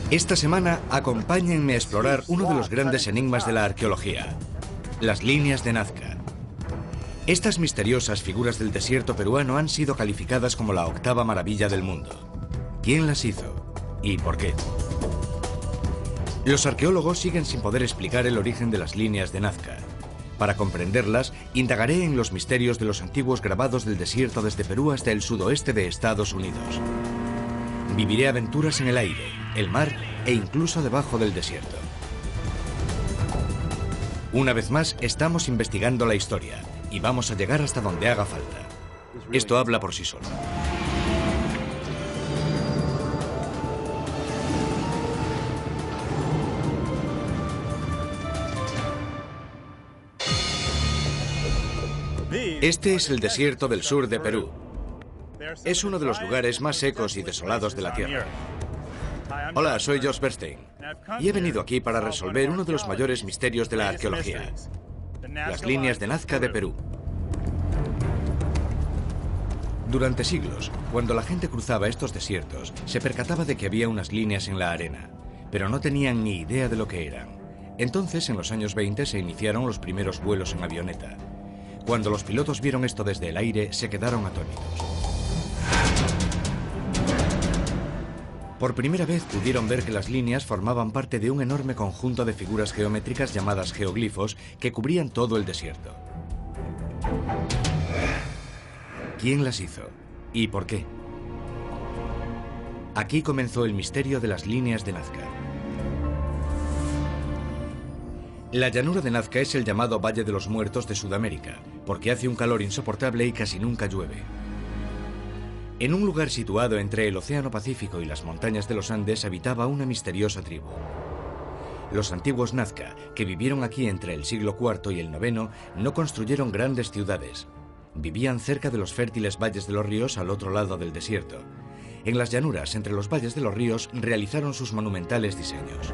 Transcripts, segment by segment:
Esta semana acompáñenme a explorar uno de los grandes enigmas de la arqueología, las líneas de Nazca. Estas misteriosas figuras del desierto peruano han sido calificadas como la octava maravilla del mundo. ¿Quién las hizo? ¿Y por qué? Los arqueólogos siguen sin poder explicar el origen de las líneas de Nazca. Para comprenderlas, indagaré en los misterios de los antiguos grabados del desierto desde Perú hasta el sudoeste de Estados Unidos. Viviré aventuras en el aire, el mar e incluso debajo del desierto. Una vez más, estamos investigando la historia y vamos a llegar hasta donde haga falta. Esto habla por sí solo. Este es el desierto del sur de Perú. Es uno de los lugares más secos y desolados de la Tierra. Hola, soy Josh Bernstein y he venido aquí para resolver uno de los mayores misterios de la arqueología: las líneas de Nazca de Perú. Durante siglos, cuando la gente cruzaba estos desiertos, se percataba de que había unas líneas en la arena, pero no tenían ni idea de lo que eran. Entonces, en los años 20, se iniciaron los primeros vuelos en avioneta. Cuando los pilotos vieron esto desde el aire, se quedaron atónitos. Por primera vez pudieron ver que las líneas formaban parte de un enorme conjunto de figuras geométricas llamadas geoglifos que cubrían todo el desierto. ¿Quién las hizo? ¿Y por qué? Aquí comenzó el misterio de las líneas de Nazca. La llanura de Nazca es el llamado Valle de los Muertos de Sudamérica, porque hace un calor insoportable y casi nunca llueve. En un lugar situado entre el Océano Pacífico y las montañas de los Andes habitaba una misteriosa tribu. Los antiguos Nazca, que vivieron aquí entre el siglo IV y el IX, no construyeron grandes ciudades. Vivían cerca de los fértiles valles de los ríos al otro lado del desierto. En las llanuras, entre los valles de los ríos, realizaron sus monumentales diseños.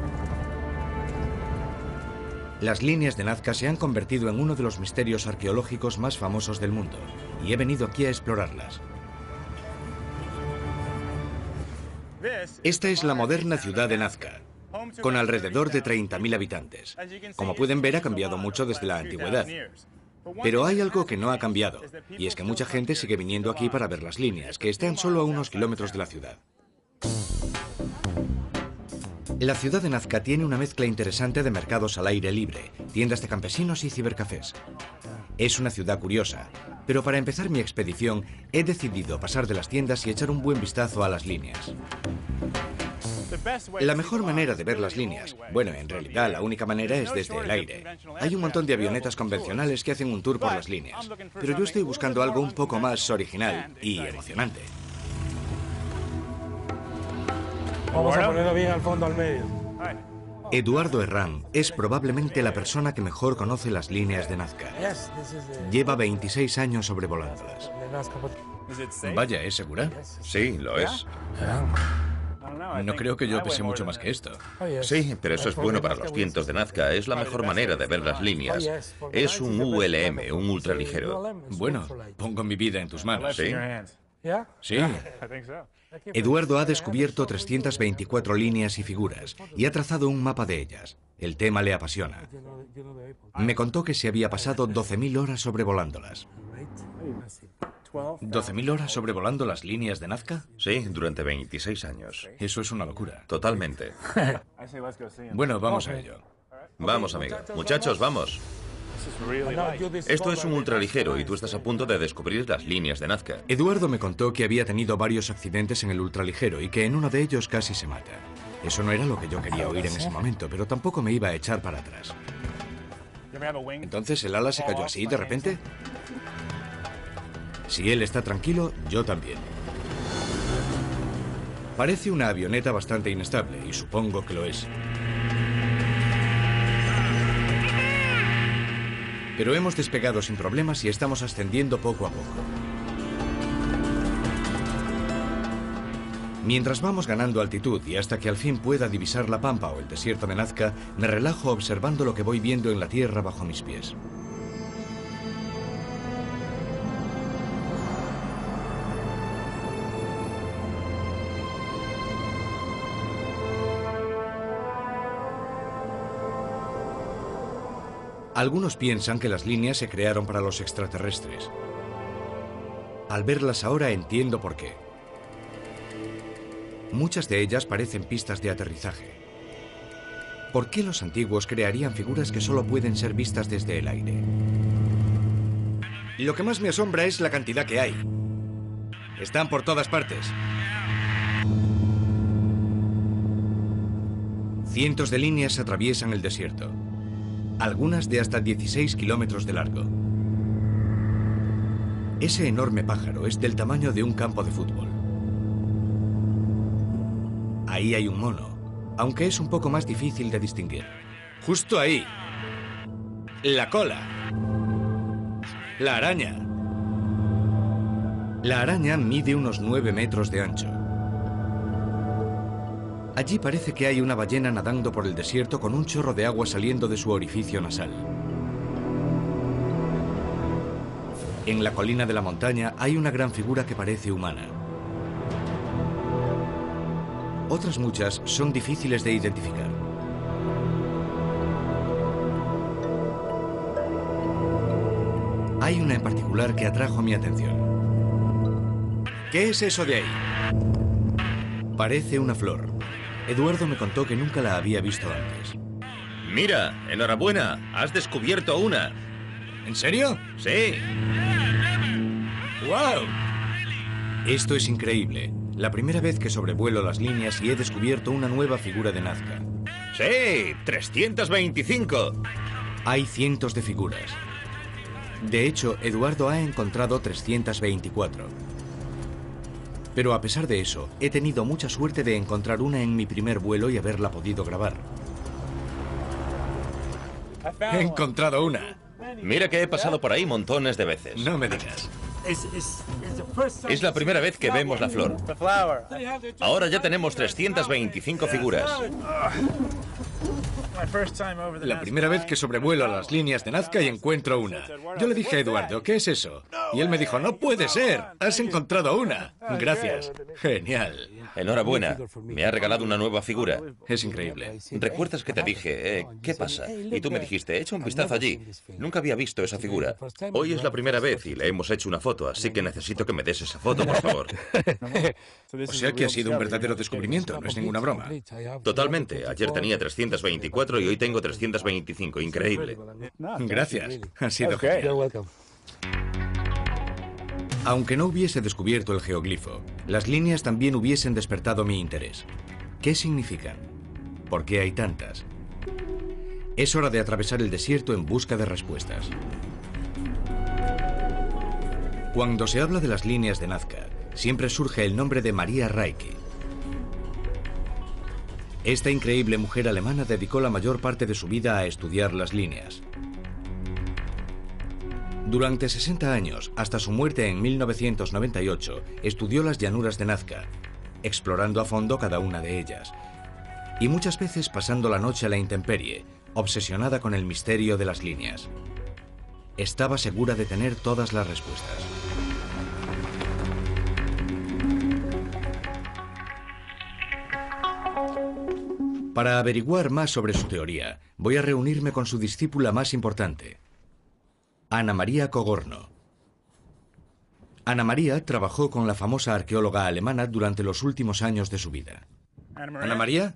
Las líneas de Nazca se han convertido en uno de los misterios arqueológicos más famosos del mundo, y he venido aquí a explorarlas. Esta es la moderna ciudad de Nazca, con alrededor de 30.000 habitantes. Como pueden ver, ha cambiado mucho desde la antigüedad. Pero hay algo que no ha cambiado, y es que mucha gente sigue viniendo aquí para ver las líneas, que están solo a unos kilómetros de la ciudad. La ciudad de Nazca tiene una mezcla interesante de mercados al aire libre, tiendas de campesinos y cibercafés. Es una ciudad curiosa, pero para empezar mi expedición he decidido pasar de las tiendas y echar un buen vistazo a las líneas. La mejor manera de ver las líneas, bueno, en realidad la única manera es desde el aire. Hay un montón de avionetas convencionales que hacen un tour por las líneas, pero yo estoy buscando algo un poco más original y emocionante. Vamos a ponerlo bien al fondo, al medio. Eduardo Herrán es probablemente la persona que mejor conoce las líneas de Nazca. Lleva 26 años sobrevolándolas. Vaya, ¿es segura? Sí, lo es. No creo que yo pese mucho más que esto. Sí, pero eso es bueno para los vientos de Nazca. Es la mejor manera de ver las líneas. Es un ULM, un ultraligero. Bueno, pongo mi vida en tus manos. ¿Sí? Sí. Eduardo ha descubierto 324 líneas y figuras y ha trazado un mapa de ellas. El tema le apasiona. Me contó que se había pasado 12.000 horas sobrevolándolas. ¿12.000 horas sobrevolando las líneas de Nazca? Sí, durante 26 años. Eso es una locura. Totalmente. Bueno, vamos a ello. Vamos, amigo. Muchachos, vamos. Esto es un ultraligero y tú estás a punto de descubrir las líneas de Nazca. Eduardo me contó que había tenido varios accidentes en el ultraligero y que en uno de ellos casi se mata. Eso no era lo que yo quería oír en ese momento, pero tampoco me iba a echar para atrás. ¿Entonces el ala se cayó así de repente? Si él está tranquilo, yo también. Parece una avioneta bastante inestable, y supongo que lo es. Pero hemos despegado sin problemas y estamos ascendiendo poco a poco. Mientras vamos ganando altitud y hasta que al fin pueda divisar la pampa o el desierto de Nazca, me relajo observando lo que voy viendo en la tierra bajo mis pies. Algunos piensan que las líneas se crearon para los extraterrestres. Al verlas ahora entiendo por qué. Muchas de ellas parecen pistas de aterrizaje. ¿Por qué los antiguos crearían figuras que solo pueden ser vistas desde el aire? Lo que más me asombra es la cantidad que hay. Están por todas partes. Cientos de líneas atraviesan el desierto, algunas de hasta 16 kilómetros de largo. Ese enorme pájaro es del tamaño de un campo de fútbol. Ahí hay un mono, aunque es un poco más difícil de distinguir. Justo ahí. La cola. La araña. La araña mide unos 9 metros de ancho. Allí parece que hay una ballena nadando por el desierto con un chorro de agua saliendo de su orificio nasal. En la colina de la montaña hay una gran figura que parece humana. Otras muchas son difíciles de identificar. Hay una en particular que atrajo mi atención. ¿Qué es eso de ahí? Parece una flor. Eduardo me contó que nunca la había visto antes. Mira, enhorabuena, has descubierto una. ¿En serio? Sí. ¡Wow! Esto es increíble. La primera vez que sobrevuelo las líneas y he descubierto una nueva figura de Nazca. Sí, 325. Hay cientos de figuras. De hecho, Eduardo ha encontrado 324. Pero a pesar de eso, he tenido mucha suerte de encontrar una en mi primer vuelo y haberla podido grabar. He encontrado una. Mira que he pasado por ahí montones de veces. No me digas. Es la primera vez que vemos la flor. Ahora ya tenemos 325 figuras. La primera vez que sobrevuelo las líneas de Nazca y encuentro una. Yo le dije a Eduardo, ¿qué es eso? Y él me dijo, no puede ser, has encontrado una. Gracias. Genial. Enhorabuena, me ha regalado una nueva figura. Es increíble. ¿Recuerdas que te dije, qué pasa? Y tú me dijiste, echa un vistazo allí. Nunca había visto esa figura. Hoy es la primera vez y le hemos hecho una foto, así que necesito que me des esa foto, por favor. O sea que ha sido un verdadero descubrimiento, no es ninguna broma. Totalmente. Ayer tenía 324 y hoy tengo 325. Increíble. Gracias. Ha sido genial. Aunque no hubiese descubierto el geoglifo, las líneas también hubiesen despertado mi interés. ¿Qué significan? ¿Por qué hay tantas? Es hora de atravesar el desierto en busca de respuestas. Cuando se habla de las líneas de Nazca, siempre surge el nombre de Maria Raicke. Esta increíble mujer alemana dedicó la mayor parte de su vida a estudiar las líneas. Durante 60 años, hasta su muerte en 1998, estudió las llanuras de Nazca, explorando a fondo cada una de ellas, y muchas veces pasando la noche a la intemperie, obsesionada con el misterio de las líneas. Estaba segura de tener todas las respuestas. Para averiguar más sobre su teoría, voy a reunirme con su discípula más importante, Ana María Cogorno. Ana María trabajó con la famosa arqueóloga alemana durante los últimos años de su vida. Ana María,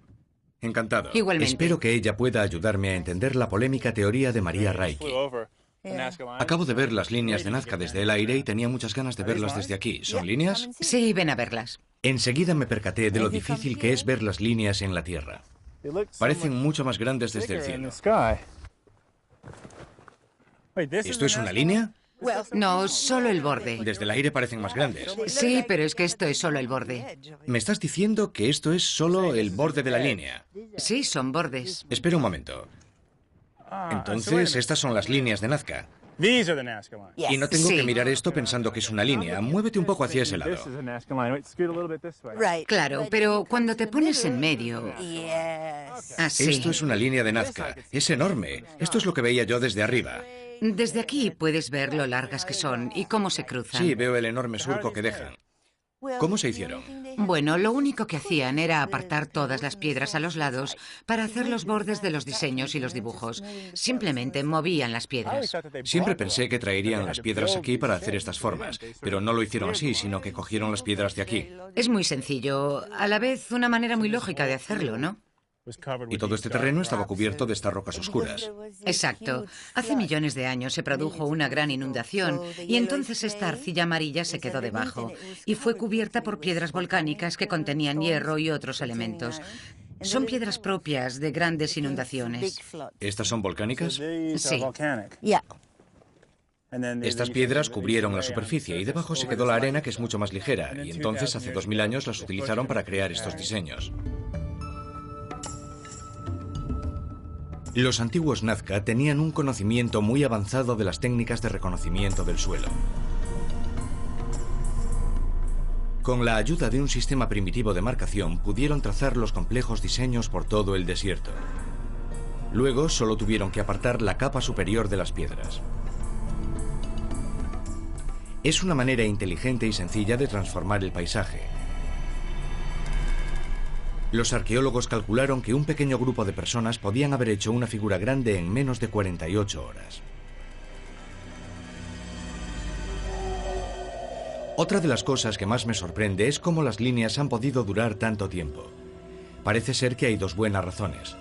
encantado. Igualmente. Espero que ella pueda ayudarme a entender la polémica teoría de Maria Raicke. Acabo de ver las líneas de Nazca desde el aire y tenía muchas ganas de verlas desde aquí. ¿Son líneas? Sí, ven a verlas. Enseguida me percaté de lo difícil que es ver las líneas en la Tierra. Parecen mucho más grandes desde el cielo. ¿Esto es una línea? No, solo el borde. Desde el aire parecen más grandes. Sí, pero es que esto es solo el borde. ¿Me estás diciendo que esto es solo el borde de la línea? Sí, son bordes. Espera un momento. Entonces, estas son las líneas de Nazca. Y no tengo que mirar esto pensando que es una línea. Muévete un poco hacia ese lado. Claro, pero cuando te pones en medio... Así. Esto es una línea de Nazca. Es enorme. Esto es lo que veía yo desde arriba. Desde aquí puedes ver lo largas que son y cómo se cruzan. Sí, veo el enorme surco que dejan. ¿Cómo se hicieron? Bueno, lo único que hacían era apartar todas las piedras a los lados para hacer los bordes de los diseños y los dibujos. Simplemente movían las piedras. Siempre pensé que traerían las piedras aquí para hacer estas formas, pero no lo hicieron así, sino que cogieron las piedras de aquí. Es muy sencillo, a la vez una manera muy lógica de hacerlo, ¿no? Y todo este terreno estaba cubierto de estas rocas oscuras. Exacto. Hace millones de años se produjo una gran inundación y entonces esta arcilla amarilla se quedó debajo y fue cubierta por piedras volcánicas que contenían hierro y otros elementos. Son piedras propias de grandes inundaciones. ¿Estas son volcánicas? Sí. Estas piedras cubrieron la superficie y debajo se quedó la arena, que es mucho más ligera, y entonces hace 2000 años las utilizaron para crear estos diseños. Los antiguos Nazca tenían un conocimiento muy avanzado de las técnicas de reconocimiento del suelo. Con la ayuda de un sistema primitivo de marcación, pudieron trazar los complejos diseños por todo el desierto. Luego, solo tuvieron que apartar la capa superior de las piedras. Es una manera inteligente y sencilla de transformar el paisaje. Los arqueólogos calcularon que un pequeño grupo de personas podían haber hecho una figura grande en menos de 48 horas. Otra de las cosas que más me sorprende es cómo las líneas han podido durar tanto tiempo. Parece ser que hay dos buenas razones.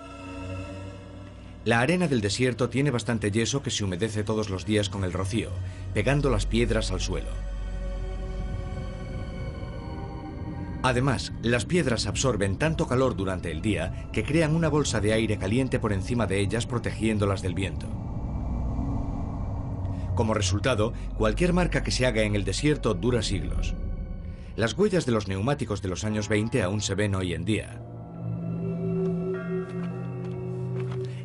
La arena del desierto tiene bastante yeso que se humedece todos los días con el rocío, pegando las piedras al suelo. Además, las piedras absorben tanto calor durante el día que crean una bolsa de aire caliente por encima de ellas, protegiéndolas del viento. Como resultado, cualquier marca que se haga en el desierto dura siglos. Las huellas de los neumáticos de los años 20 aún se ven hoy en día.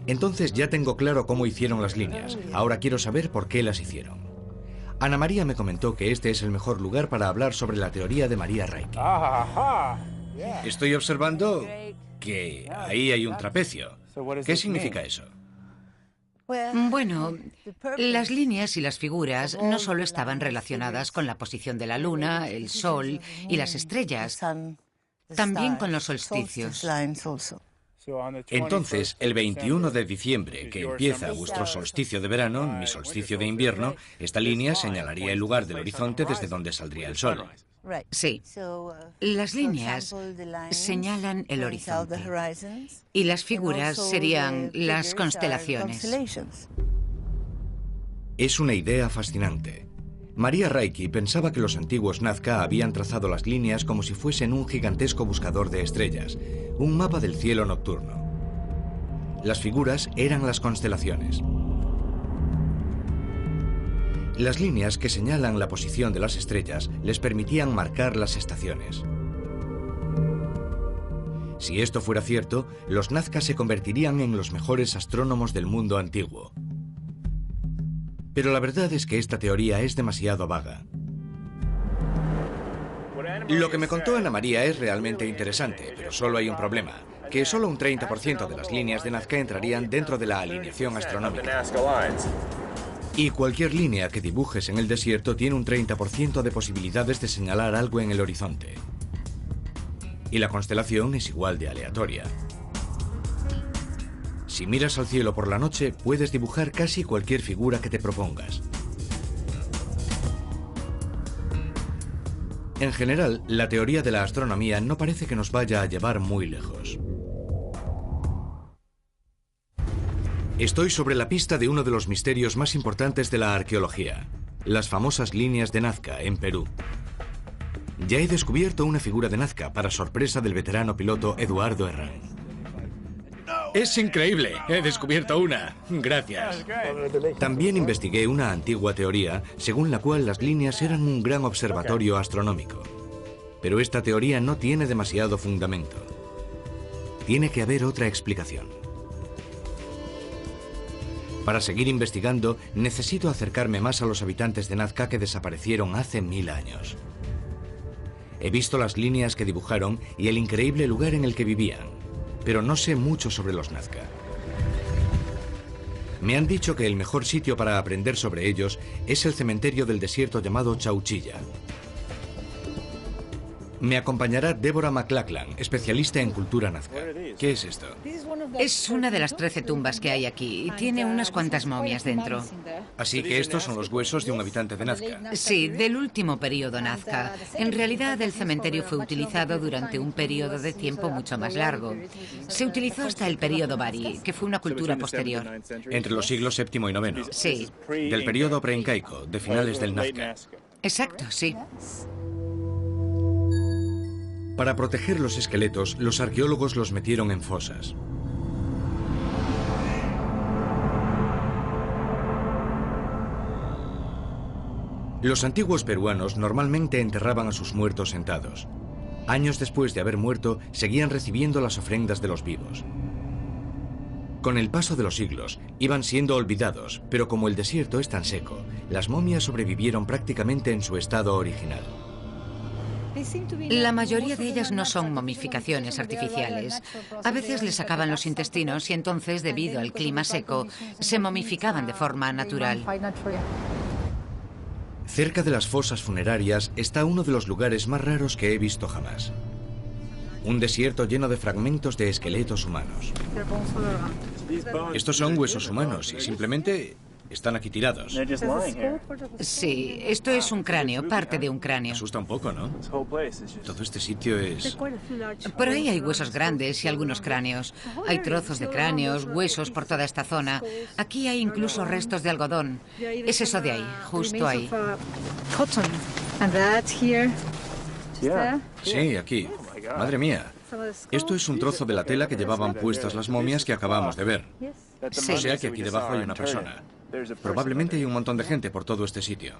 Entonces ya tengo claro cómo hicieron las líneas. Ahora quiero saber por qué las hicieron. Ana María me comentó que este es el mejor lugar para hablar sobre la teoría de Maria Raikki. Estoy observando que ahí hay un trapecio. ¿Qué significa eso? Bueno, las líneas y las figuras no solo estaban relacionadas con la posición de la luna, el sol y las estrellas, también con los solsticios. Entonces, el 21 de diciembre, que empieza vuestro solsticio de verano, mi solsticio de invierno, esta línea señalaría el lugar del horizonte desde donde saldría el sol. Sí. Las líneas señalan el horizonte y las figuras serían las constelaciones. Es una idea fascinante. Maria Raikki pensaba que los antiguos Nazca habían trazado las líneas como si fuesen un gigantesco buscador de estrellas, un mapa del cielo nocturno. Las figuras eran las constelaciones. Las líneas que señalan la posición de las estrellas les permitían marcar las estaciones. Si esto fuera cierto, los Nazca se convertirían en los mejores astrónomos del mundo antiguo. Pero la verdad es que esta teoría es demasiado vaga. Lo que me contó Ana María es realmente interesante, pero solo hay un problema, que solo un 30% de las líneas de Nazca entrarían dentro de la alineación astronómica. Y cualquier línea que dibujes en el desierto tiene un 30% de posibilidades de señalar algo en el horizonte. Y la constelación es igual de aleatoria. Si miras al cielo por la noche, puedes dibujar casi cualquier figura que te propongas. En general, la teoría de la astronomía no parece que nos vaya a llevar muy lejos. Estoy sobre la pista de uno de los misterios más importantes de la arqueología, las famosas líneas de Nazca, en Perú. Ya he descubierto una figura de Nazca, para sorpresa del veterano piloto Eduardo Herrán. ¡Es increíble! He descubierto una. Gracias. También investigué una antigua teoría según la cual las líneas eran un gran observatorio astronómico. Pero esta teoría no tiene demasiado fundamento. Tiene que haber otra explicación. Para seguir investigando, necesito acercarme más a los habitantes de Nazca que desaparecieron hace 1000 años. He visto las líneas que dibujaron y el increíble lugar en el que vivían. Pero no sé mucho sobre los Nazca. Me han dicho que el mejor sitio para aprender sobre ellos es el cementerio del desierto llamado Chauchilla. Me acompañará Deborah McLachlan, especialista en cultura nazca. ¿Qué es esto? Es una de las 13 tumbas que hay aquí y tiene unas cuantas momias dentro. Así que estos son los huesos de un habitante de Nazca. Sí, del último periodo Nazca. En realidad, el cementerio fue utilizado durante un periodo de tiempo mucho más largo. Se utilizó hasta el periodo Bari, que fue una cultura posterior. Entre los siglos VII y IX. Sí. Del periodo preincaico, de finales del Nazca. Exacto, sí. Para proteger los esqueletos, los arqueólogos los metieron en fosas. Los antiguos peruanos normalmente enterraban a sus muertos sentados. Años después de haber muerto, seguían recibiendo las ofrendas de los vivos. Con el paso de los siglos, iban siendo olvidados, pero como el desierto es tan seco, las momias sobrevivieron prácticamente en su estado original. La mayoría de ellas no son momificaciones artificiales. A veces les sacaban los intestinos y entonces, debido al clima seco, se momificaban de forma natural. Cerca de las fosas funerarias está uno de los lugares más raros que he visto jamás. Un desierto lleno de fragmentos de esqueletos humanos. Estos son huesos humanos y simplemente están aquí tirados. Sí, esto es un cráneo, parte de un cráneo. Asusta un poco, ¿no? Todo este sitio es... Por ahí hay huesos grandes y algunos cráneos. Hay trozos de cráneos, huesos por toda esta zona. Aquí hay incluso restos de algodón. Es eso de ahí, justo ahí. Sí, aquí. Madre mía. Esto es un trozo de la tela que llevaban puestas las momias que acabamos de ver. Sí. O sea que aquí debajo hay una persona. Probablemente hay un montón de gente por todo este sitio.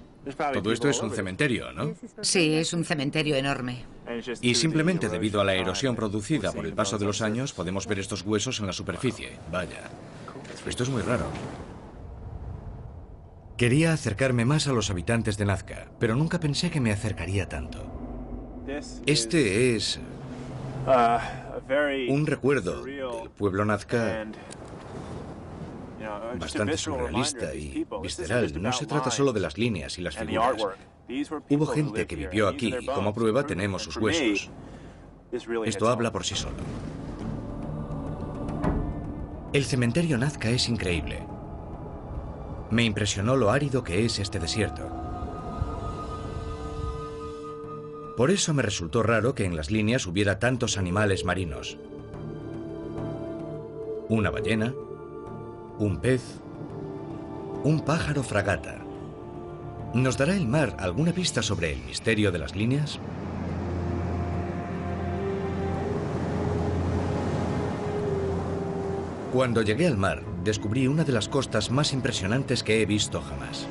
Todo esto es un cementerio, ¿no? Sí, es un cementerio enorme. Y simplemente debido a la erosión producida por el paso de los años, podemos ver estos huesos en la superficie. Vaya. Esto es muy raro. Quería acercarme más a los habitantes de Nazca, pero nunca pensé que me acercaría tanto. Este es un recuerdo del pueblo Nazca bastante surrealista y visceral. No se trata solo de las líneas y las figuras. Hubo gente que vivió aquí y como prueba tenemos sus huesos. Esto habla por sí solo. El cementerio Nazca es increíble. Me impresionó lo árido que es este desierto. Por eso me resultó raro que en las líneas hubiera tantos animales marinos. Una ballena, un pez, un pájaro fragata. ¿Nos dará el mar alguna pista sobre el misterio de las líneas? Cuando llegué al mar, descubrí una de las costas más impresionantes que he visto jamás.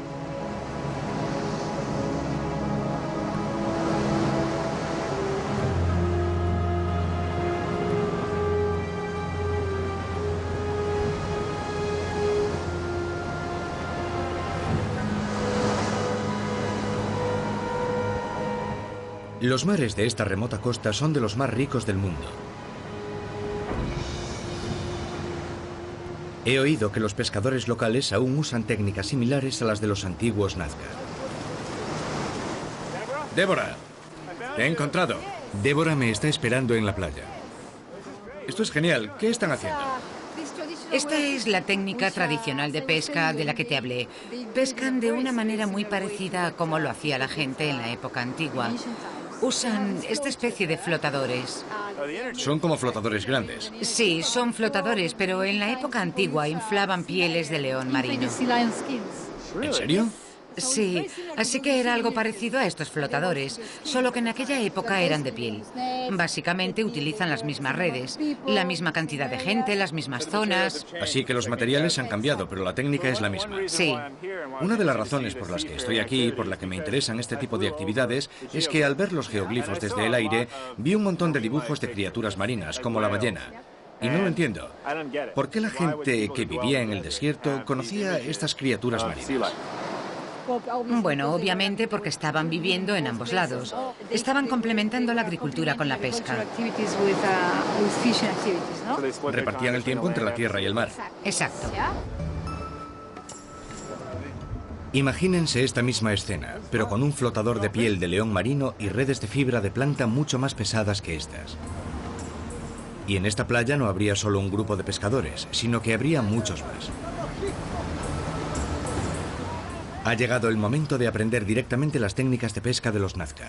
Los mares de esta remota costa son de los más ricos del mundo. He oído que los pescadores locales aún usan técnicas similares a las de los antiguos Nazca. ¡Débora! ¡Te he encontrado! Débora me está esperando en la playa. Esto es genial. ¿Qué están haciendo? Esta es la técnica tradicional de pesca de la que te hablé. Pescan de una manera muy parecida a como lo hacía la gente en la época antigua. Usan esta especie de flotadores. Son como flotadores grandes. Sí, son flotadores, pero en la época antigua inflaban pieles de león marino. ¿En serio? Sí, así que era algo parecido a estos flotadores, solo que en aquella época eran de piel. Básicamente utilizan las mismas redes, la misma cantidad de gente, las mismas zonas. Así que los materiales han cambiado, pero la técnica es la misma. Sí. Una de las razones por las que estoy aquí y por la que me interesan este tipo de actividades es que al ver los geoglifos desde el aire, vi un montón de dibujos de criaturas marinas, como la ballena. Y no lo entiendo. ¿Por qué la gente que vivía en el desierto conocía estas criaturas marinas? Bueno, obviamente porque estaban viviendo en ambos lados. Estaban complementando la agricultura con la pesca. Repartían el tiempo entre la tierra y el mar. Exacto. Imagínense esta misma escena, pero con un flotador de piel de león marino y redes de fibra de planta mucho más pesadas que estas. Y en esta playa no habría solo un grupo de pescadores, sino que habría muchos más. Ha llegado el momento de aprender directamente las técnicas de pesca de los Nazca.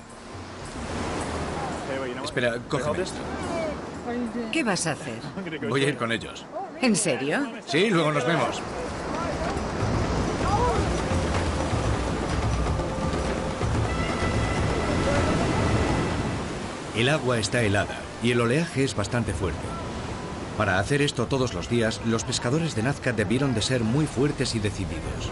Espera, cógeme esto. ¿Qué vas a hacer? Voy a ir con ellos. ¿En serio? Sí, luego nos vemos. El agua está helada y el oleaje es bastante fuerte. Para hacer esto todos los días, los pescadores de Nazca debieron de ser muy fuertes y decididos.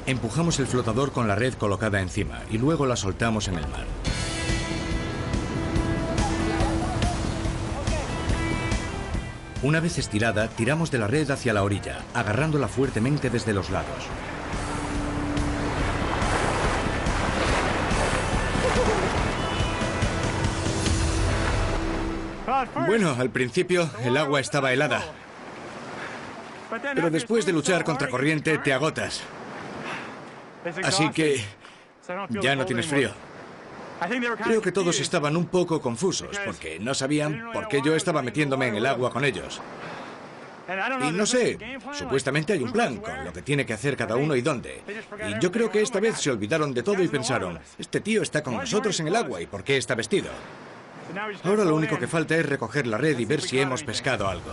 Empujamos el flotador con la red colocada encima y luego la soltamos en el mar. Una vez estirada, tiramos de la red hacia la orilla, agarrándola fuertemente desde los lados. Bueno, al principio el agua estaba helada, pero después de luchar contra corriente te agotas. Así que ya no tienes frío. Creo que todos estaban un poco confusos porque no sabían por qué yo estaba metiéndome en el agua con ellos. Y no sé, supuestamente hay un plan con lo que tiene que hacer cada uno y dónde. Y yo creo que esta vez se olvidaron de todo y pensaron, este tío está con nosotros en el agua y ¿por qué está vestido? Ahora lo único que falta es recoger la red y ver si hemos pescado algo.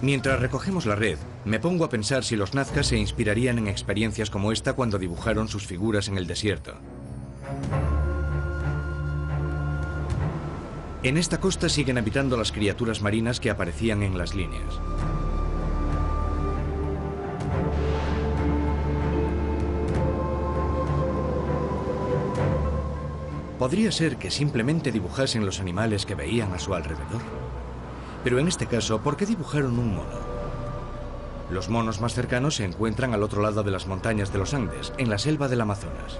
Mientras recogemos la red, me pongo a pensar si los Nazca se inspirarían en experiencias como esta cuando dibujaron sus figuras en el desierto. En esta costa siguen habitando las criaturas marinas que aparecían en las líneas. Podría ser que simplemente dibujasen los animales que veían a su alrededor. Pero en este caso, ¿por qué dibujaron un mono? Los monos más cercanos se encuentran al otro lado de las montañas de los Andes, en la selva del Amazonas.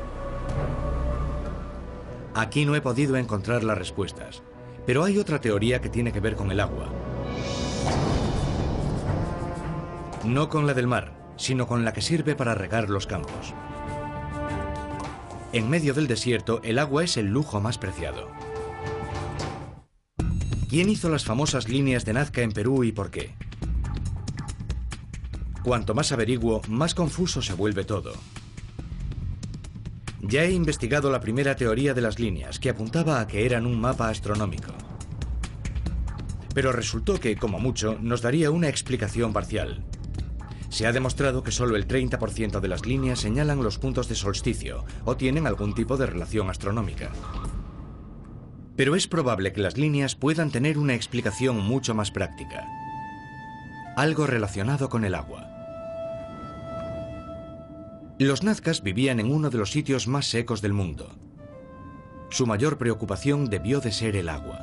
Aquí no he podido encontrar las respuestas, pero hay otra teoría que tiene que ver con el agua. No con la del mar, sino con la que sirve para regar los campos. En medio del desierto, el agua es el lujo más preciado. ¿Quién hizo las famosas líneas de Nazca en Perú y por qué? Cuanto más averiguo, más confuso se vuelve todo. Ya he investigado la primera teoría de las líneas, que apuntaba a que eran un mapa astronómico. Pero resultó que, como mucho, nos daría una explicación parcial. Se ha demostrado que solo el 30% de las líneas señalan los puntos de solsticio o tienen algún tipo de relación astronómica. Pero es probable que las líneas puedan tener una explicación mucho más práctica. Algo relacionado con el agua. Los Nazcas vivían en uno de los sitios más secos del mundo. Su mayor preocupación debió de ser el agua.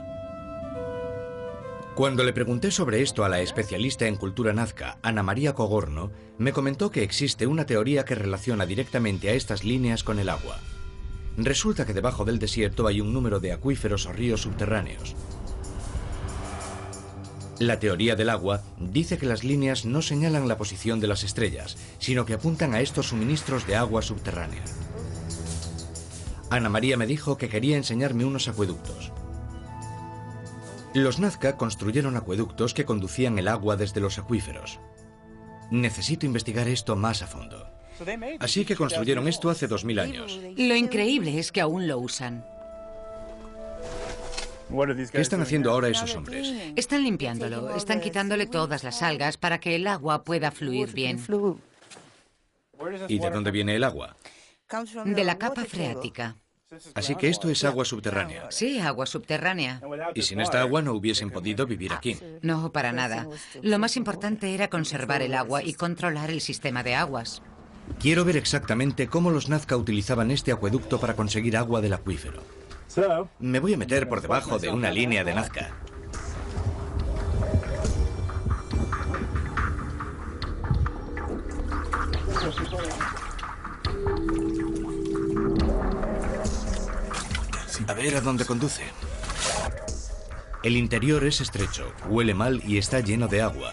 Cuando le pregunté sobre esto a la especialista en cultura nazca, Ana María Cogorno, me comentó que existe una teoría que relaciona directamente a estas líneas con el agua. Resulta que debajo del desierto hay un número de acuíferos o ríos subterráneos. La teoría del agua dice que las líneas no señalan la posición de las estrellas, sino que apuntan a estos suministros de agua subterránea. Ana María me dijo que quería enseñarme unos acueductos. Los Nazca construyeron acueductos que conducían el agua desde los acuíferos. Necesito investigar esto más a fondo. Así que construyeron esto hace 2000 años. Lo increíble es que aún lo usan. ¿Qué están haciendo ahora esos hombres? Están limpiándolo, están quitándole todas las algas para que el agua pueda fluir bien. ¿Y de dónde viene el agua? De la capa freática. Así que esto es agua subterránea. Sí, agua subterránea. Y sin esta agua no hubiesen podido vivir aquí. No, para nada. Lo más importante era conservar el agua y controlar el sistema de aguas. Quiero ver exactamente cómo los Nazca utilizaban este acueducto para conseguir agua del acuífero. Me voy a meter por debajo de una línea de Nazca. ver a dónde conduce. El interior es estrecho, huele mal y está lleno de agua.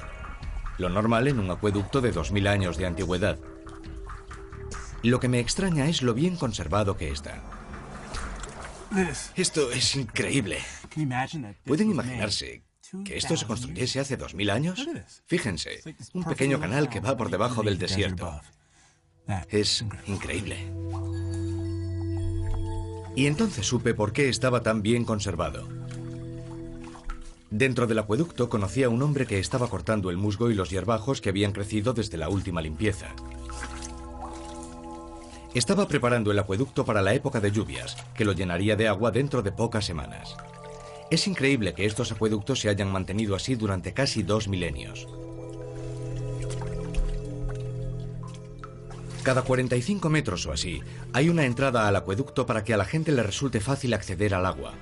Lo normal en un acueducto de 2000 años de antigüedad. Lo que me extraña es lo bien conservado que está. Esto es increíble. ¿Pueden imaginarse que esto se construyese hace 2000 años? Fíjense, un pequeño canal que va por debajo del desierto. Es increíble. Y entonces supe por qué estaba tan bien conservado. Dentro del acueducto conocí a un hombre que estaba cortando el musgo y los hierbajos que habían crecido desde la última limpieza. Estaba preparando el acueducto para la época de lluvias, que lo llenaría de agua dentro de pocas semanas. Es increíble que estos acueductos se hayan mantenido así durante casi 2 milenios. Cada 45 metros o así, hay una entrada al acueducto para que a la gente le resulte fácil acceder al agua.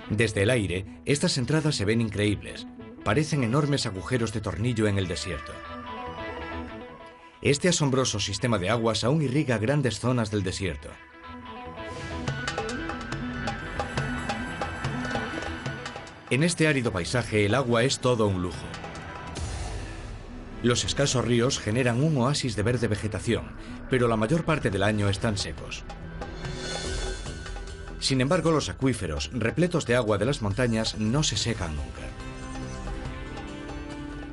Desde el aire, estas entradas se ven increíbles. Parecen enormes agujeros de tornillo en el desierto. Este asombroso sistema de aguas aún irriga grandes zonas del desierto. En este árido paisaje, el agua es todo un lujo. Los escasos ríos generan un oasis de verde vegetación, pero la mayor parte del año están secos. Sin embargo, los acuíferos, repletos de agua de las montañas, no se secan nunca.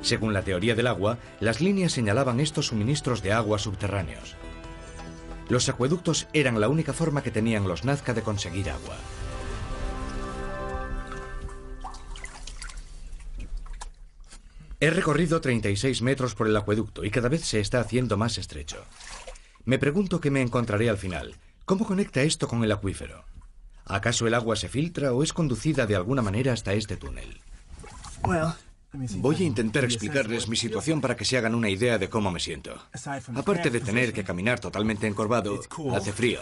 Según la teoría del agua, las líneas señalaban estos suministros de agua subterráneos. Los acueductos eran la única forma que tenían los Nazca de conseguir agua. He recorrido 36 metros por el acueducto y cada vez se está haciendo más estrecho. Me pregunto qué me encontraré al final. ¿Cómo conecta esto con el acuífero? ¿Acaso el agua se filtra o es conducida de alguna manera hasta este túnel? Voy a intentar explicarles mi situación para que se hagan una idea de cómo me siento. Aparte de tener que caminar totalmente encorvado, hace frío.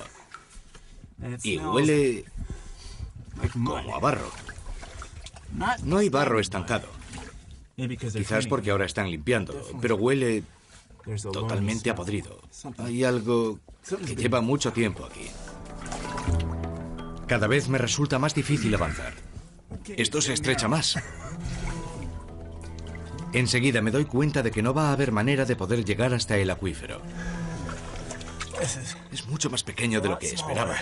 Y huele como a barro. No hay barro estancado. Quizás porque ahora están limpiando, pero huele totalmente a podrido. Hay algo que lleva mucho tiempo aquí. Cada vez me resulta más difícil avanzar. Esto se estrecha más. Enseguida me doy cuenta de que no va a haber manera de poder llegar hasta el acuífero. Es mucho más pequeño de lo que esperaba.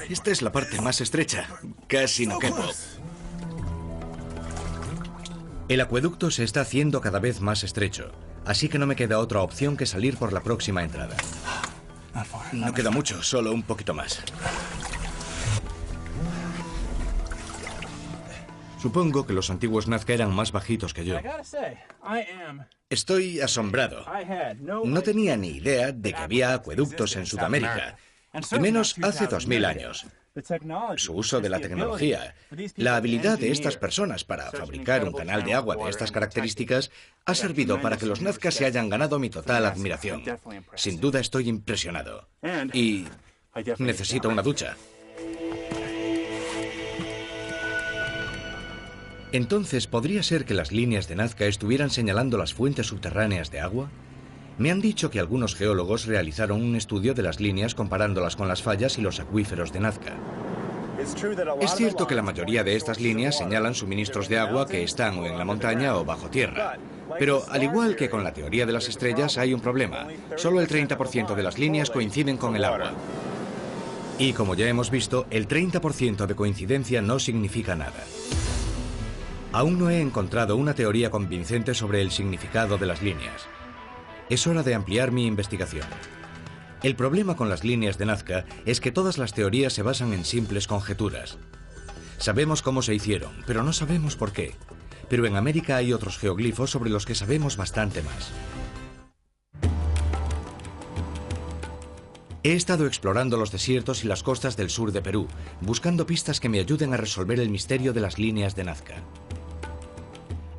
Esta es la parte más estrecha. Casi no quepo. El acueducto se está haciendo cada vez más estrecho, así que no me queda otra opción que salir por la próxima entrada. No queda mucho, solo un poquito más. Supongo que los antiguos Nazca eran más bajitos que yo. Estoy asombrado. No tenía ni idea de que había acueductos en Sudamérica, y menos hace 2000 años. Su uso de la tecnología, la habilidad de estas personas para fabricar un canal de agua de estas características ha servido para que los Nazca se hayan ganado mi total admiración. Sin duda estoy impresionado. Y necesito una ducha. Entonces, ¿podría ser que las líneas de Nazca estuvieran señalando las fuentes subterráneas de agua? Me han dicho que algunos geólogos realizaron un estudio de las líneas comparándolas con las fallas y los acuíferos de Nazca. Es cierto que la mayoría de estas líneas señalan suministros de agua que están o en la montaña o bajo tierra. Pero, al igual que con la teoría de las estrellas, hay un problema. Solo el 30% de las líneas coinciden con el agua. Y como ya hemos visto, el 30% de coincidencia no significa nada. Aún no he encontrado una teoría convincente sobre el significado de las líneas. Es hora de ampliar mi investigación. El problema con las líneas de Nazca es que todas las teorías se basan en simples conjeturas. Sabemos cómo se hicieron, pero no sabemos por qué. Pero en América hay otros geoglifos sobre los que sabemos bastante más. He estado explorando los desiertos y las costas del sur de Perú, buscando pistas que me ayuden a resolver el misterio de las líneas de Nazca.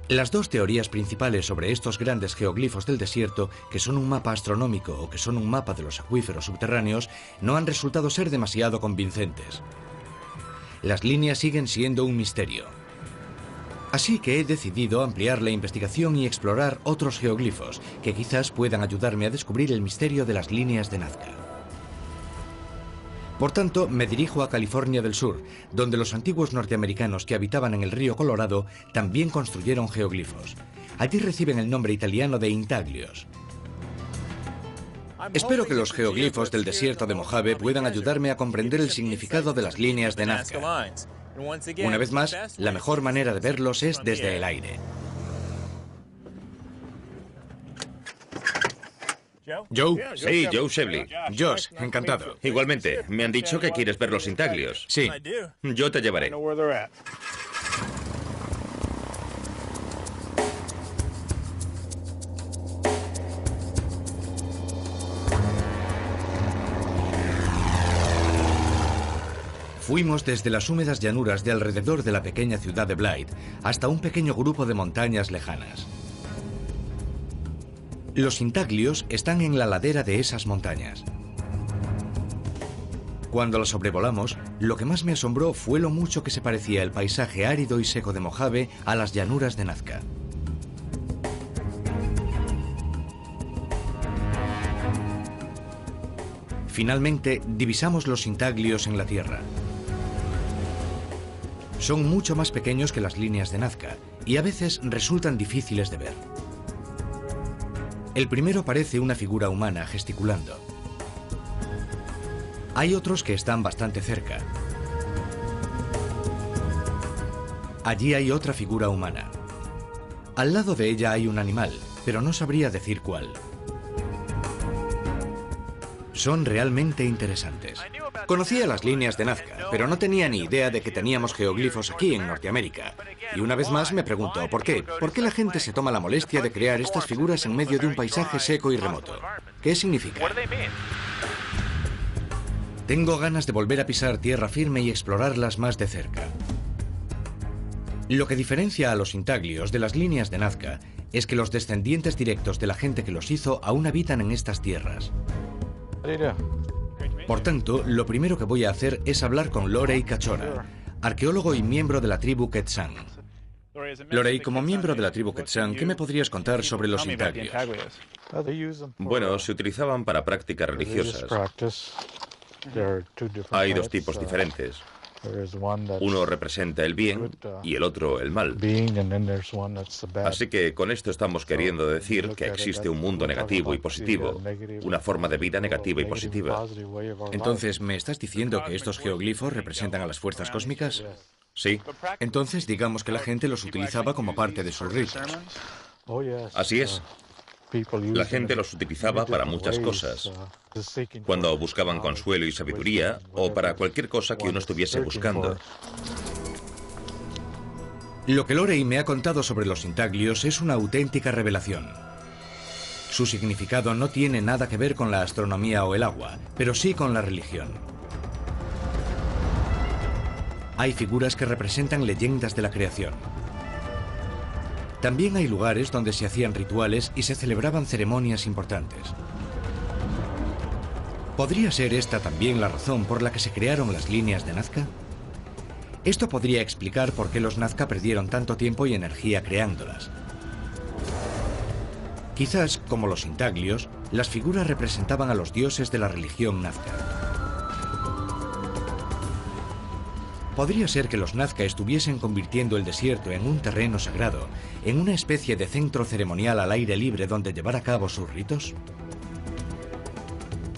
Las dos teorías principales sobre estos grandes geoglifos del desierto, que son un mapa astronómico o que son un mapa de los acuíferos subterráneos, no han resultado ser demasiado convincentes. Las líneas siguen siendo un misterio. Así que he decidido ampliar la investigación y explorar otros geoglifos que quizás puedan ayudarme a descubrir el misterio de las líneas de Nazca. Por tanto, me dirijo a California del Sur, donde los antiguos norteamericanos que habitaban en el río Colorado también construyeron geoglifos. Allí reciben el nombre italiano de intaglios. Espero que los geoglifos del desierto de Mojave puedan ayudarme a comprender el significado de las líneas de Nazca. Una vez más, la mejor manera de verlos es desde el aire. ¿Joe? Sí, Joe Shebley. Josh, encantado. Igualmente, me han dicho que quieres ver los intaglios. Sí. Yo te llevaré. Fuimos desde las húmedas llanuras de alrededor de la pequeña ciudad de Blythe hasta un pequeño grupo de montañas lejanas. Los intaglios están en la ladera de esas montañas. Cuando las sobrevolamos, lo que más me asombró fue lo mucho que se parecía el paisaje árido y seco de Mojave a las llanuras de Nazca. Finalmente, divisamos los intaglios en la tierra. Son mucho más pequeños que las líneas de Nazca y a veces resultan difíciles de ver. El primero parece una figura humana gesticulando. Hay otros que están bastante cerca. Allí hay otra figura humana. Al lado de ella hay un animal, pero no sabría decir cuál. Son realmente interesantes. Conocía las líneas de Nazca, pero no tenía ni idea de que teníamos geoglifos aquí en Norteamérica. Y una vez más me pregunto, ¿por qué? ¿Por qué la gente se toma la molestia de crear estas figuras en medio de un paisaje seco y remoto? ¿Qué significa? Tengo ganas de volver a pisar tierra firme y explorarlas más de cerca. Lo que diferencia a los intaglios de las líneas de Nazca es que los descendientes directos de la gente que los hizo aún habitan en estas tierras. Por tanto, lo primero que voy a hacer es hablar con Lorey Cachora, arqueólogo y miembro de la tribu Quetzán. Lorey, como miembro de la tribu Quetzán, ¿qué me podrías contar sobre los intaglios? Bueno, se utilizaban para prácticas religiosas. Hay dos tipos diferentes. Uno representa el bien y el otro el mal. Así que con esto estamos queriendo decir que existe un mundo negativo y positivo, una forma de vida negativa y positiva. Entonces, ¿me estás diciendo que estos geoglifos representan a las fuerzas cósmicas? Sí. Entonces, digamos que la gente los utilizaba como parte de sus ritos. Así es. La gente los utilizaba para muchas cosas. Cuando buscaban consuelo y sabiduría, o para cualquier cosa que uno estuviese buscando. Lo que Lorey me ha contado sobre los intaglios es una auténtica revelación. Su significado no tiene nada que ver con la astronomía o el agua, pero sí con la religión. Hay figuras que representan leyendas de la creación. También hay lugares donde se hacían rituales y se celebraban ceremonias importantes. ¿Podría ser esta también la razón por la que se crearon las líneas de Nazca? Esto podría explicar por qué los Nazca perdieron tanto tiempo y energía creándolas. Quizás, como los intaglios, las figuras representaban a los dioses de la religión Nazca. Podría ser que los Nazca estuviesen convirtiendo el desierto en un terreno sagrado, en una especie de centro ceremonial al aire libre donde llevar a cabo sus ritos.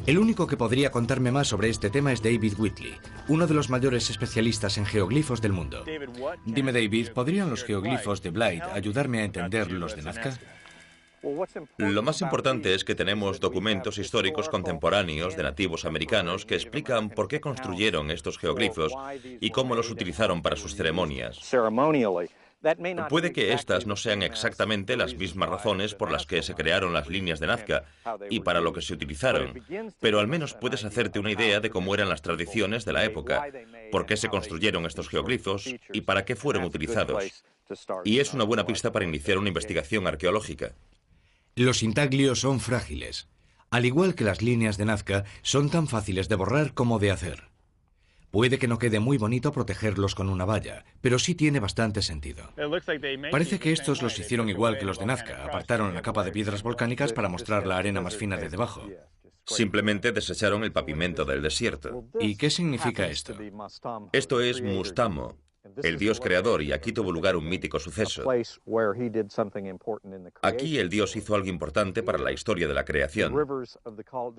El único que podría contarme más sobre este tema es David Whitley, uno de los mayores especialistas en geoglifos del mundo. Dime, David, ¿podrían los geoglifos de Blythe ayudarme a entender los de Nazca? Lo más importante es que tenemos documentos históricos contemporáneos de nativos americanos que explican por qué construyeron estos geoglifos y cómo los utilizaron para sus ceremonias. Puede que estas no sean exactamente las mismas razones por las que se crearon las líneas de Nazca y para lo que se utilizaron, pero al menos puedes hacerte una idea de cómo eran las tradiciones de la época, por qué se construyeron estos geoglifos y para qué fueron utilizados. Y es una buena pista para iniciar una investigación arqueológica. Los intaglios son frágiles. Al igual que las líneas de Nazca, son tan fáciles de borrar como de hacer. Puede que no quede muy bonito protegerlos con una valla, pero sí tiene bastante sentido. Parece que estos los hicieron igual que los de Nazca, apartaron la capa de piedras volcánicas para mostrar la arena más fina de debajo. Simplemente desecharon el pavimento del desierto. ¿Y qué significa esto? Esto es Mustamo, el dios creador, y aquí tuvo lugar un mítico suceso. Aquí el dios hizo algo importante para la historia de la creación.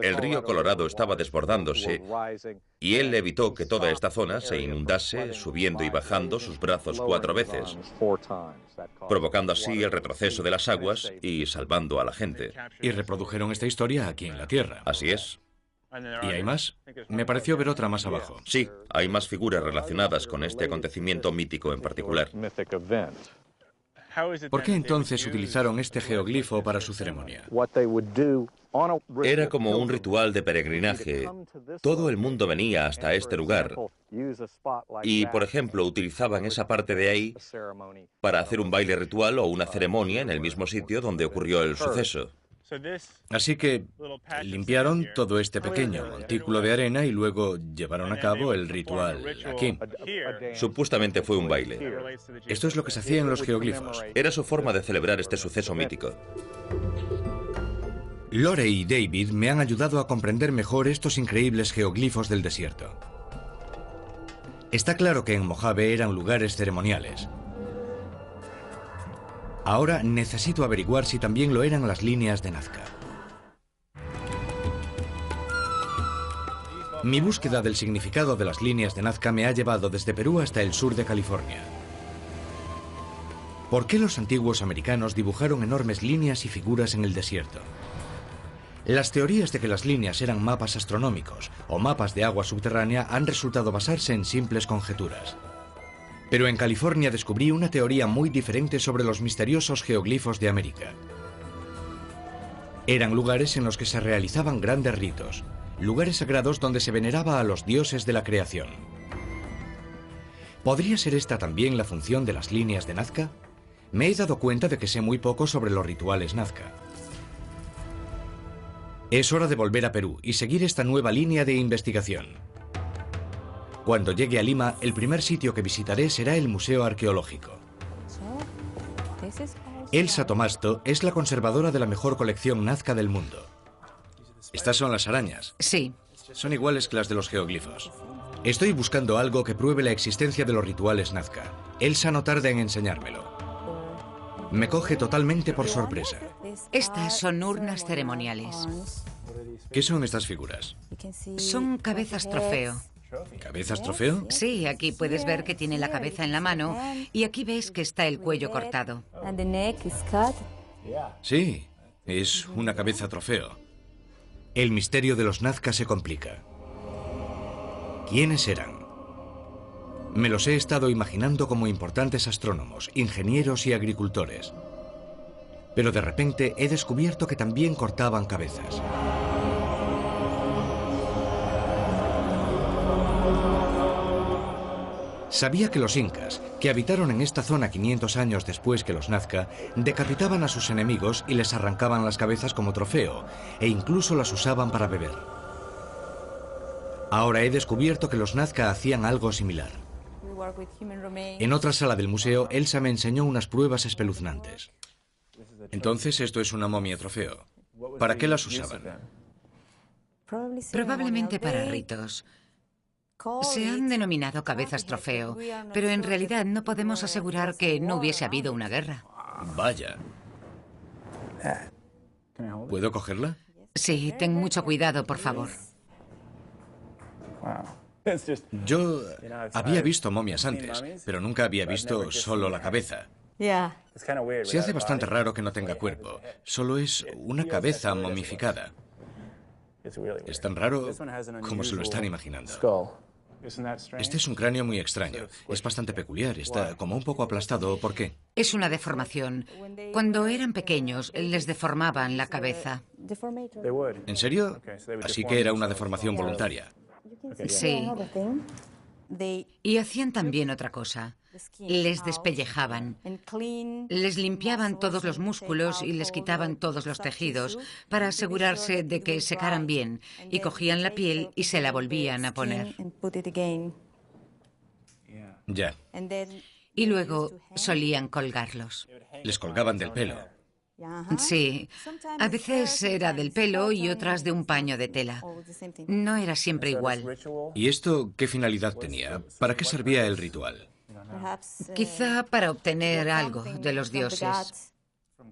El río Colorado estaba desbordándose y él evitó que toda esta zona se inundase, subiendo y bajando sus brazos 4 veces, provocando así el retroceso de las aguas y salvando a la gente. Y reprodujeron esta historia aquí en la Tierra. Así es. ¿Y hay más? Me pareció ver otra más abajo. Sí, hay más figuras relacionadas con este acontecimiento mítico en particular. ¿Por qué entonces utilizaron este geoglifo para su ceremonia? Era como un ritual de peregrinaje. Todo el mundo venía hasta este lugar y, por ejemplo, utilizaban esa parte de ahí para hacer un baile ritual o una ceremonia en el mismo sitio donde ocurrió el suceso. Así que limpiaron todo este pequeño montículo de arena y luego llevaron a cabo el ritual aquí. Supuestamente fue un baile. Esto es lo que se hacía en los geoglifos. Era su forma de celebrar este suceso mítico. Lore y David me han ayudado a comprender mejor estos increíbles geoglifos del desierto. Está claro que en Mojave eran lugares ceremoniales. Ahora necesito averiguar si también lo eran las líneas de Nazca. Mi búsqueda del significado de las líneas de Nazca me ha llevado desde Perú hasta el sur de California. ¿Por qué los antiguos americanos dibujaron enormes líneas y figuras en el desierto? Las teorías de que las líneas eran mapas astronómicos o mapas de agua subterránea han resultado basarse en simples conjeturas. Pero en California descubrí una teoría muy diferente sobre los misteriosos geoglifos de América. Eran lugares en los que se realizaban grandes ritos, lugares sagrados donde se veneraba a los dioses de la creación. ¿Podría ser esta también la función de las líneas de Nazca? Me he dado cuenta de que sé muy poco sobre los rituales Nazca. Es hora de volver a Perú y seguir esta nueva línea de investigación. Cuando llegue a Lima, el primer sitio que visitaré será el Museo Arqueológico. Elsa Tomasto es la conservadora de la mejor colección Nazca del mundo. ¿Estas son las arañas? Sí. Son iguales que las de los geoglifos. Estoy buscando algo que pruebe la existencia de los rituales Nazca. Elsa no tarda en enseñármelo. Me coge totalmente por sorpresa. Estas son urnas ceremoniales. ¿Qué son estas figuras? Son cabezas trofeo. ¿Cabezas trofeo? Sí, aquí puedes ver que tiene la cabeza en la mano y aquí ves que está el cuello cortado. Sí, es una cabeza trofeo. El misterio de los Nazca se complica. ¿Quiénes eran? Me los he estado imaginando como importantes astrónomos, ingenieros y agricultores. Pero de repente he descubierto que también cortaban cabezas. Sabía que los incas, que habitaron en esta zona 500 años después que los Nazca, decapitaban a sus enemigos y les arrancaban las cabezas como trofeo, e incluso las usaban para beber. Ahora he descubierto que los Nazca hacían algo similar. En otra sala del museo, Elsa me enseñó unas pruebas espeluznantes. Entonces, esto es una momia trofeo. ¿Para qué las usaban? Probablemente para ritos. Se han denominado cabezas trofeo, pero en realidad no podemos asegurar que no hubiese habido una guerra. Vaya. ¿Puedo cogerla? Sí, ten mucho cuidado, por favor. Yo había visto momias antes, pero nunca había visto solo la cabeza. Se hace bastante raro que no tenga cuerpo. Solo es una cabeza momificada. Es tan raro como se lo están imaginando. Este es un cráneo muy extraño. Es bastante peculiar. Está como un poco aplastado. ¿Por qué? Es una deformación. Cuando eran pequeños, les deformaban la cabeza. ¿En serio? Así que era una deformación voluntaria. Sí. Y hacían también otra cosa. Les despellejaban, les limpiaban todos los músculos y les quitaban todos los tejidos para asegurarse de que secaran bien, y cogían la piel y se la volvían a poner. Ya. Y luego solían colgarlos. Les colgaban del pelo. Sí, a veces era del pelo y otras de un paño de tela. No era siempre igual. ¿Y esto qué finalidad tenía? ¿Para qué servía el ritual? Quizá para obtener algo de los dioses.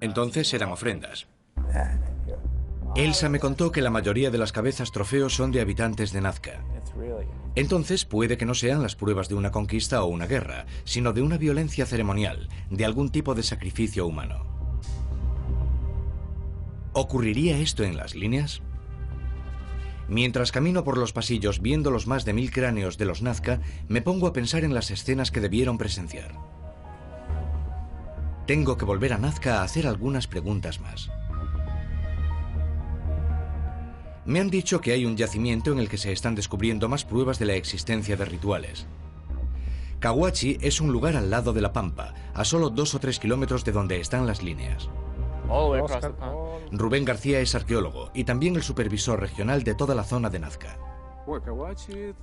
Entonces eran ofrendas. Elsa me contó que la mayoría de las cabezas trofeos son de habitantes de Nazca. Entonces puede que no sean las pruebas de una conquista o una guerra, sino de una violencia ceremonial, de algún tipo de sacrificio humano. ¿Ocurriría esto en las líneas? Mientras camino por los pasillos viendo los más de 1000 cráneos de los Nazca, me pongo a pensar en las escenas que debieron presenciar. Tengo que volver a Nazca a hacer algunas preguntas más. Me han dicho que hay un yacimiento en el que se están descubriendo más pruebas de la existencia de rituales. Cahuachi es un lugar al lado de la pampa, a solo 2 o 3 kilómetros de donde están las líneas. Rubén García es arqueólogo y también el supervisor regional de toda la zona de Nazca.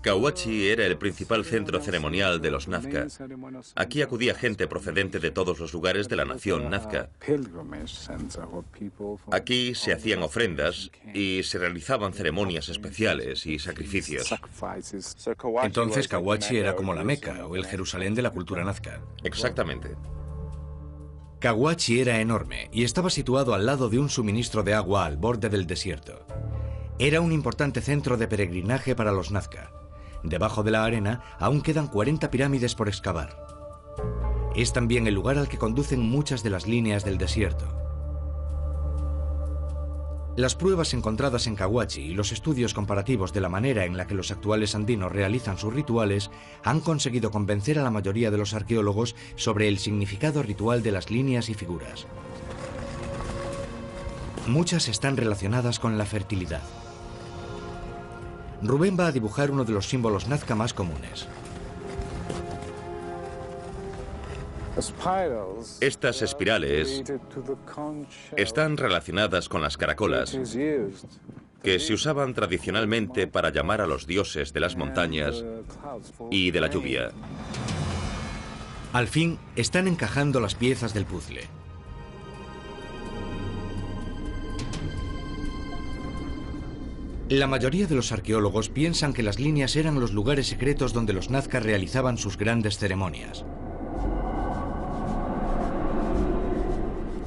Cahuachi era el principal centro ceremonial de los Nazca. Aquí acudía gente procedente de todos los lugares de la nación Nazca. Aquí se hacían ofrendas y se realizaban ceremonias especiales y sacrificios. Entonces Cahuachi era como la Meca o el Jerusalén de la cultura Nazca. Exactamente. Cahuachi era enorme y estaba situado al lado de un suministro de agua al borde del desierto. Era un importante centro de peregrinaje para los Nazca. Debajo de la arena aún quedan 40 pirámides por excavar. Es también el lugar al que conducen muchas de las líneas del desierto. Las pruebas encontradas en Cahuachi y los estudios comparativos de la manera en la que los actuales andinos realizan sus rituales han conseguido convencer a la mayoría de los arqueólogos sobre el significado ritual de las líneas y figuras. Muchas están relacionadas con la fertilidad. Rubén va a dibujar uno de los símbolos Nazca más comunes. Estas espirales están relacionadas con las caracolas, que se usaban tradicionalmente para llamar a los dioses de las montañas y de la lluvia. Al fin, están encajando las piezas del puzzle. La mayoría de los arqueólogos piensan que las líneas eran los lugares secretos donde los Nazca realizaban sus grandes ceremonias.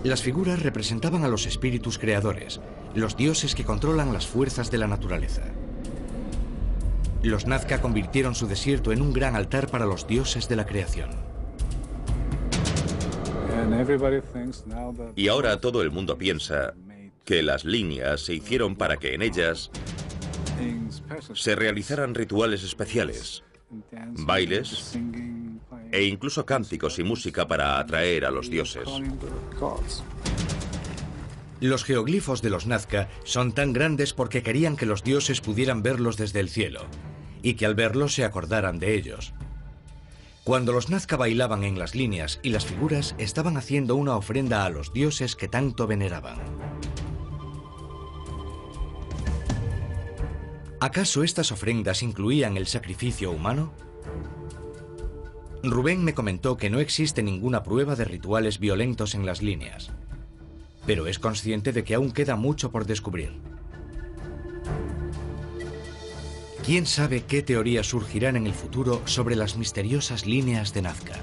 Las figuras representaban a los espíritus creadores, los dioses que controlan las fuerzas de la naturaleza. Los Nazca convirtieron su desierto en un gran altar para los dioses de la creación. Y ahora todo el mundo piensa que las líneas se hicieron para que en ellas se realizaran rituales especiales, bailes e incluso cánticos y música para atraer a los dioses. Los geoglifos de los Nazca son tan grandes porque querían que los dioses pudieran verlos desde el cielo y que al verlos se acordaran de ellos. Cuando los Nazca bailaban en las líneas y las figuras estaban haciendo una ofrenda a los dioses que tanto veneraban. ¿Acaso estas ofrendas incluían el sacrificio humano? Rubén me comentó que no existe ninguna prueba de rituales violentos en las líneas, pero es consciente de que aún queda mucho por descubrir. ¿Quién sabe qué teorías surgirán en el futuro sobre las misteriosas líneas de Nazca?